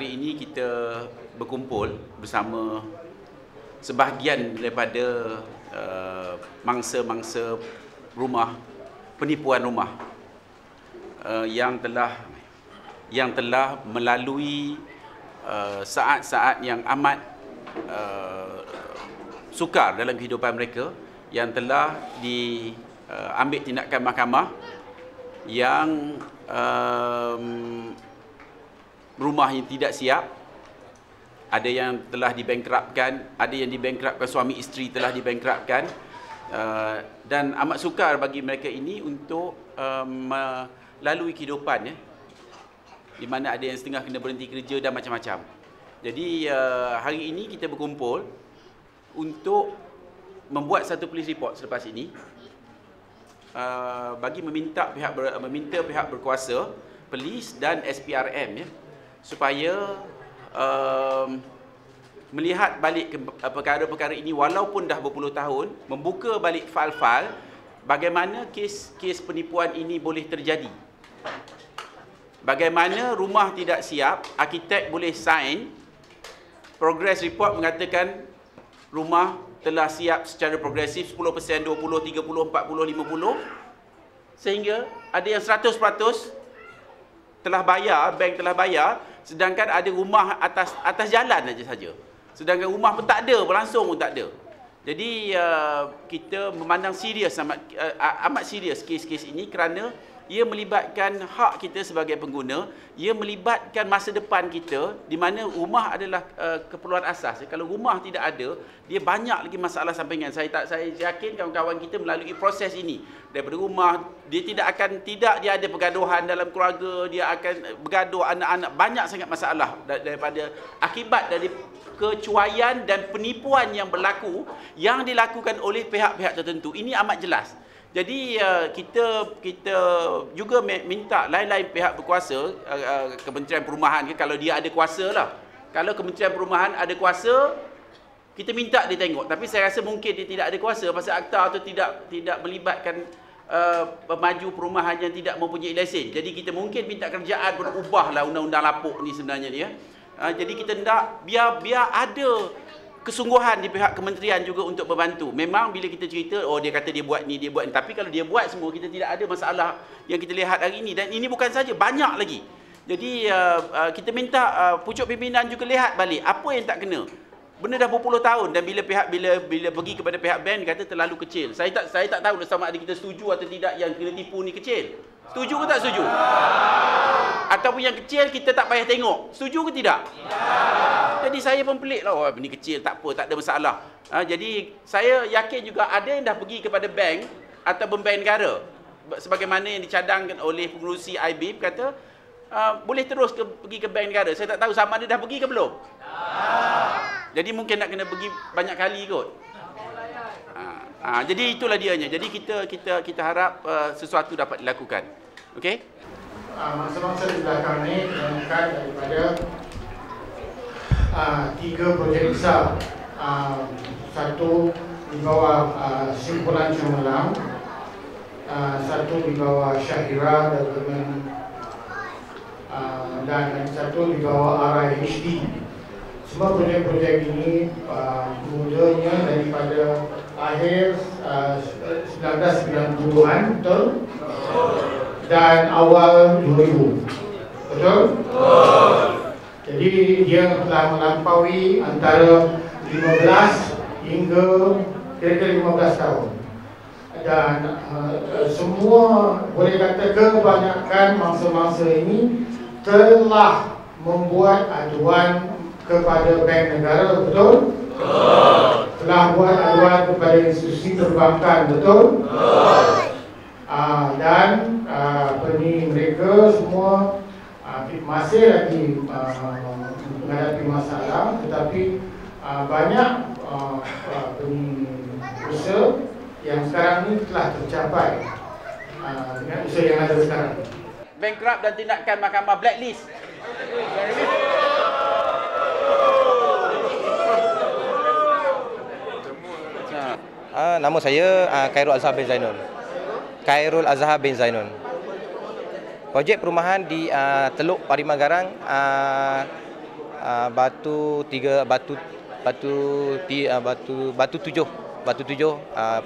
hari ini kita berkumpul bersama sebahagian daripada mangsa-mangsa rumah, penipuan rumah yang telah melalui saat-saat yang amat sukar dalam kehidupan mereka, yang telah diambil tindakan mahkamah, yang rumah yang tidak siap, ada yang telah dibankrupkan, ada yang dibankrupkan, suami isteri telah dibankrupkan, dan amat sukar bagi mereka ini untuk melalui kehidupan, di mana ada yang setengah kena berhenti kerja dan macam-macam. Jadi hari ini kita berkumpul untuk membuat satu police report selepas ini, bagi meminta pihak berkuasa, polis dan SPRM, supaya melihat balik perkara-perkara ini walaupun dah berpuluh tahun, membuka balik fail-fail bagaimana kes penipuan ini boleh terjadi. Bagaimana rumah tidak siap, arkitek boleh sign, progress report mengatakan rumah telah siap secara progresif 10%, 20%, 30%, 40%, 50%, sehingga ada yang 100% telah bayar, bank telah bayar, sedangkan ada rumah atas jalan saja. Sedangkan rumah pun tak ada, berlangsung pun tak ada. Jadi kita memandang serius, amat serius kes-kes ini, kerana ia melibatkan hak kita sebagai pengguna, ia melibatkan masa depan kita, di mana rumah adalah keperluan asas. Kalau rumah tidak ada, dia banyak lagi masalah sampingan. Saya yakin kawan-kawan kita melalui proses ini, daripada rumah, dia dia ada pergaduhan dalam keluarga, dia akan bergaduh anak-anak, banyak sangat masalah daripada akibat dari kecuaian dan penipuan yang berlaku, yang dilakukan oleh pihak-pihak tertentu. Ini amat jelas. Jadi kita juga minta lain-lain pihak berkuasa, Kementerian Perumahan kalau dia ada kuasa lah. Kalau Kementerian Perumahan ada kuasa, kita minta dia tengok. Tapi saya rasa mungkin dia tidak ada kuasa pasal akta tu tidak melibatkan pemaju perumahan yang tidak mempunyai lesen. Jadi kita mungkin minta kerjaan pun ubahlah undang-undang lapuk ni sebenarnya dia. Jadi kita nak biar ada kesungguhan di pihak kementerian juga untuk membantu. Memang bila kita cerita, oh dia kata dia buat ni, dia buat ni, tapi kalau dia buat semua, kita tidak ada masalah yang kita lihat hari ini. Dan ini bukan saja, banyak lagi. Jadi kita minta pucuk pimpinan juga lihat balik apa yang tak kena. Benda dah berpuluh tahun, dan bila pergi kepada pihak bank, kata terlalu kecil. Saya tak tahu sama ada kita setuju atau tidak yang kena tipu ni kecil. Setuju ke tak setuju? Ataupun yang kecil kita tak payah tengok. Setuju ke tidak? Jadi saya pun pelik lah, oh, ni kecil, tak apa, tak ada masalah. Jadi saya yakin juga ada yang dah pergi kepada bank atau bank negara, sebagaimana yang dicadangkan oleh pengurusi IBIB, kata boleh terus pergi ke bank negara. Saya tak tahu sama ada dah pergi ke belum. Jadi mungkin nak kena pergi banyak kali kot. Jadi itulah dianya. Jadi kita harap sesuatu dapat dilakukan. Okey? Masa-masa di belakang ni dilakukan daripada 3 projek besar. Satu di bawah Simpulan Cemerlang, satu di bawah Syahira dan satu di bawah RIHD. Semua projek-projek ini mulanya daripada akhir 1990-an, betul? Dan awal 2000, betul? Jadi dia telah melampaui antara 15 hingga kira-kira 15 tahun. Dan semua, boleh kata kebanyakan mangsa-mangsa ini telah membuat aduan kepada bank negara, betul? Telah buat aduan kepada institusi perbankan, betul? Dan mereka semua masih lagi menghadapi masalah, tetapi banyak usaha yang sekarang ini telah tercapai dengan usaha yang ada sekarang. Bankrupt dan tindakan mahkamah blacklist. Nama saya Khairul Azhar bin Zainun. Khairul Azhar bin Zainun. Projek perumahan di Teluk Pariman Garang batu 3 batu 7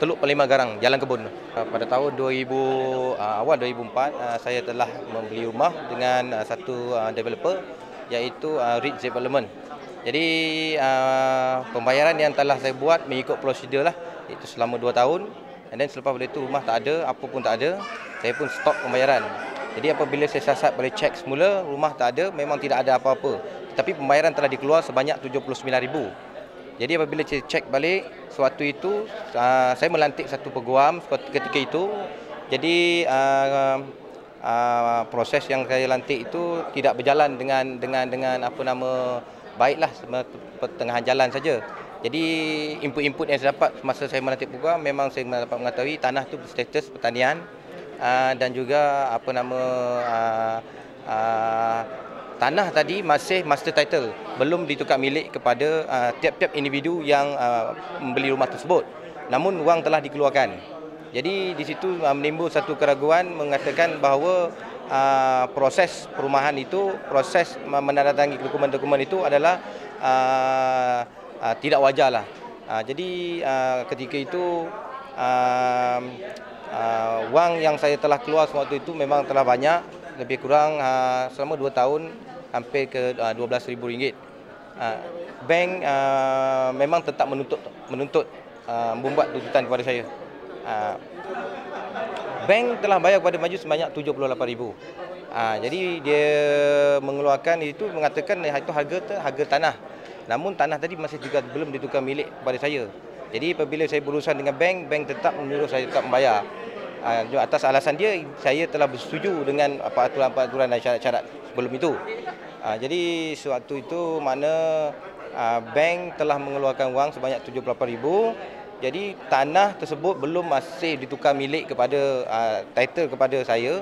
Teluk Palembang Garang, Jalan Kebun. Pada tahun 2000 awal 2004 saya telah membeli rumah dengan satu developer iaitu Ridge Development. Jadi pembayaran yang telah saya buat mengikut prosedur lah, itu selama 2 tahun. Dan selepas itu rumah tak ada, apa pun tak ada, saya pun stop pembayaran. Jadi apabila saya siasat balik cek semula, rumah tak ada, memang tidak ada apa-apa. Tapi pembayaran telah dikeluar sebanyak 79,000. Jadi apabila saya cek balik, sewaktu itu saya melantik satu peguam ketika itu. Jadi proses yang saya lantik itu tidak berjalan dengan apa nama baiklah, pertengahan jalan saja. Jadi input-input yang saya dapat masa saya melantik peguam, memang saya dapat mengetahui tanah itu berstatus pertanian dan juga apa nama tanah tadi masih master title, belum ditukar milik kepada tiap-tiap individu yang membeli rumah tersebut. Namun wang telah dikeluarkan. Jadi di situ menimbul satu keraguan mengatakan bahawa proses perumahan itu, proses menandatangani dokumen-dokumen itu adalah tidak wajarlah. Jadi ketika itu wang yang saya telah keluar waktu itu memang telah banyak, lebih kurang selama 2 tahun hampir ke RM12,000. Bank memang tetap menuntut membuat tuntutan kepada saya. Bank telah bayar kepada Maju sebanyak RM78,000. Jadi dia mengeluarkan itu, mengatakan itu harga tanah. Namun tanah tadi masih juga belum ditukar milik kepada saya. Jadi apabila saya berurusan dengan bank tetap menyuruh saya tetap membayar. Atas alasan dia, saya telah bersetuju dengan aturan-aturan dan syarat-syarat sebelum itu. Jadi sewaktu itu mana bank telah mengeluarkan wang sebanyak RM78,000. Jadi tanah tersebut belum masih ditukar milik kepada title kepada saya,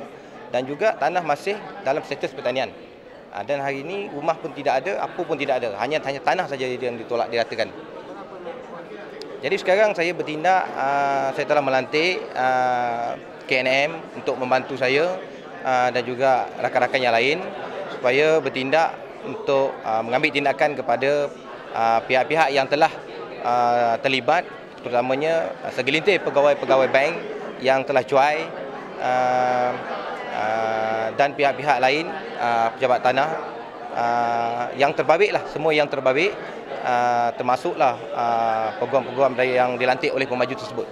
dan juga tanah masih dalam status pertanian. Dan hari ini rumah pun tidak ada, apa pun tidak ada. Hanya tanah saja yang ditolak, diratakan. Jadi sekarang saya bertindak, saya telah melantik KNM untuk membantu saya dan juga rakan-rakan yang lain supaya bertindak untuk mengambil tindakan kepada pihak-pihak yang telah terlibat, terutamanya segelintir pegawai-pegawai bank yang telah cuai dan pihak-pihak lain, pejabat tanah yang terbabit lah, semua yang terbabit, termasuklah peguam-peguam yang dilantik oleh pemaju tersebut.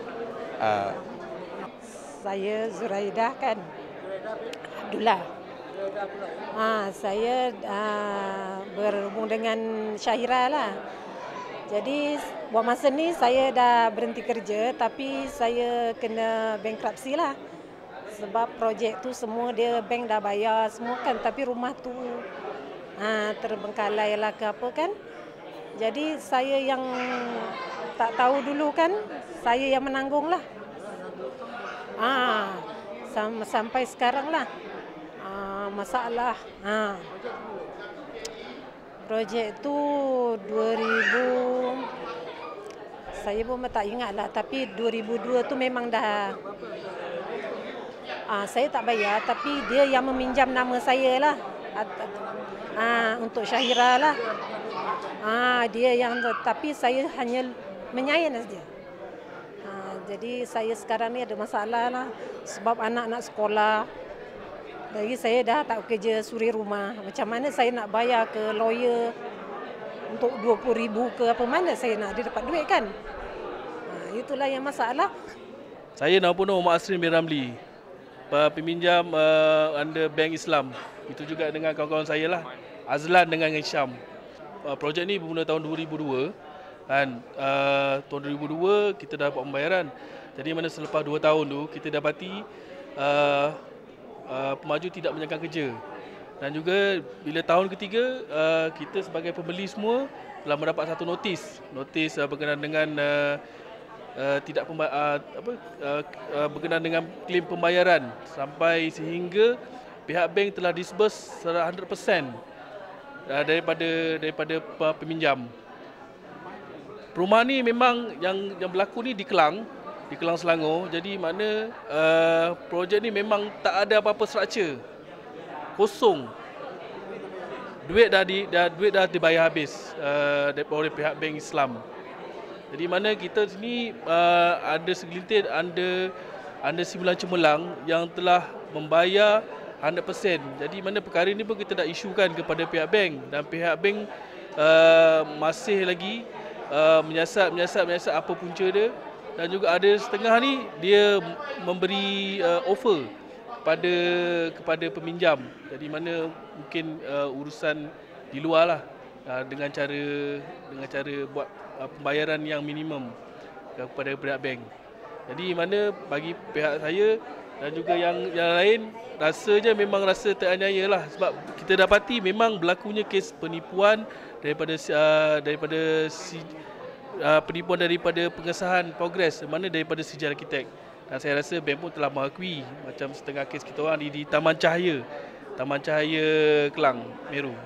Saya Zuraidah kan, Abdullah. Saya berhubung dengan Syahira lah. Jadi buat masa ni saya dah berhenti kerja, tapi saya kena bankruptcy lah. Sebab projek tu semua dia bank dah bayar semua kan, tapi rumah tu terbengkalai lah ke apa kan. Jadi saya yang tak tahu dulu kan, saya yang menanggung lah. Sampai sekarang lah masalah. Projek tu 2000, saya pun tak ingat lah, tapi 2002 tu memang dah. Saya tak bayar, tapi dia yang meminjam nama saya lah. Untuk Syahira lah. Dia yang, tapi saya hanya menyayan saja. Jadi saya sekarang ni ada masalah lah sebab anak-anak sekolah. Lagi saya dah tak kerja suri rumah. Macam mana saya nak bayar ke lawyer untuk 20,000 ke apa, mana saya nak dia dapat duit kan? Itulah yang masalah. Saya nama penuh Muhammad Asrin bin Ramli. Peminjam under Bank Islam. Itu juga dengan kawan-kawan saya lah, Azlan dengan Hisham. Projek ni bermula tahun 2002 dan tahun 2002 kita dapat pembayaran. Jadi mana selepas 2 tahun tu kita dapati pemaju tidak menjalankan kerja. Dan juga bila tahun ketiga kita sebagai pembeli semua telah mendapat satu notis berkenaan dengan berkenaan dengan klaim pembayaran sampai sehingga pihak bank telah disburse 100% daripada peminjam. Perumahan ni memang yang berlaku ni di Kelang Selangor. Jadi mana projek ni memang tak ada apa-apa structure. Kosong. duit dah dibayar habis oleh pihak bank Islam. Jadi mana kita sini ada segelintir anda simpulan cemerlang yang telah membayar 100%. Jadi mana perkara ini pun kita dah isukan kepada pihak bank, dan pihak bank masih lagi menyiasat apa punca dia, dan juga ada setengah ni dia memberi offer kepada peminjam. Jadi mana mungkin urusan di luar lah, dengan cara buat pembayaran yang minimum kepada pihak bank. Jadi mana bagi pihak saya dan juga yang lain, rasanya memang rasa teraniaya lah, sebab kita dapati memang berlakunya kes penipuan daripada pengesahan progres, mana daripada sijil arkitek. Dan saya rasa bank pun telah mengakui macam setengah kes kita orang di Taman Cahaya Kelang, Meru.